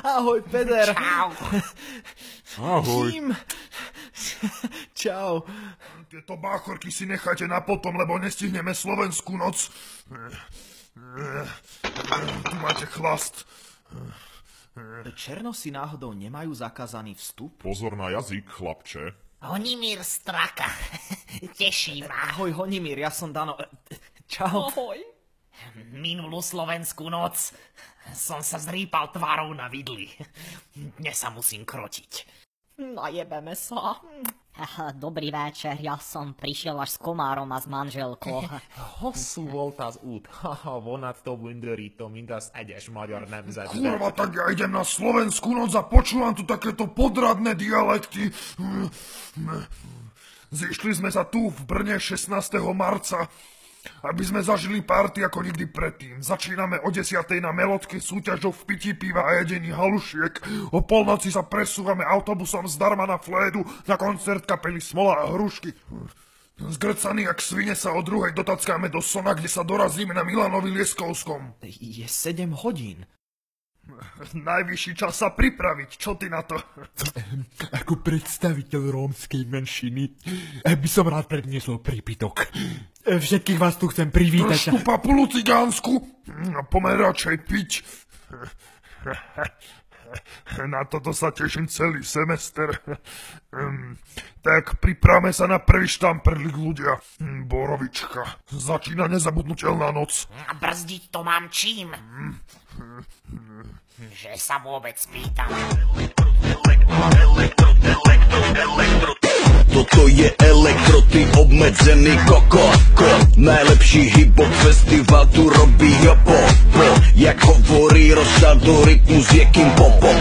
Ahoj, Peder. Čau. Ahoj. Tím. Čau. Tieto báchorky si nechajte na potom, lebo nestihneme slovenskú noc. Tu máte chlast. Černosy náhodou nemajú zakázaný vstup? Pozor na jazyk, chlapče. Honimír Straka. Teší ma. Ahoj, Honimír, ja som Dano. Čau. Ahoj. Minulú slovenskú noc som sa zrýpal tvárou na vidli. Dnes sa musím krotiť. Najebeme sa. Dobrý večer, ja som prišiel až s komárom a s manželkou. Hosszú volt az út, vonattól bundorító, mint az egyes magyar nemzetben. Kurva, tak ja idem na slovenskú noc a počúvam tu takéto podradné dialekty. Zišli sme sa tu v Brne 16. marca, aby sme zažili party ako nikdy predtým. Začíname o 10. na Melodke súťažou v pití piva a jedení halušiek. O polnoci sa presúvame autobusom zdarma na Flédu na koncert kapely Smola a Hrušky. Zgrcaní jak svine sa o 2. dotackáme do Sona, kde sa dorazíme na Milanovi Lieskovskom. Je 7 hodín. Najvyšší čas sa pripraviť, čo ty na to? Ako predstaviteľ rómskej menšiny by som rád predniesol prípitok. Všetkých vás tu chcem privítať. Trošku papulu cigánsku? Pomer radšej piť. Na toto sa teším celý semester. Tak pripravme sa na prvý štamperlik, ľudia. Borovička. Začína nezabudnutelná noc. A brzdiť to mám čím? Že sa vôbec pýtam. Toto je elektro, ty obmedzený kokotko. Najlepší hip-hop festival tu robí jopo. Jak hovorí rozsadu rytmus je kým popo.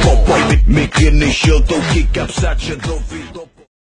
Mikiny šiltovky, kapsače do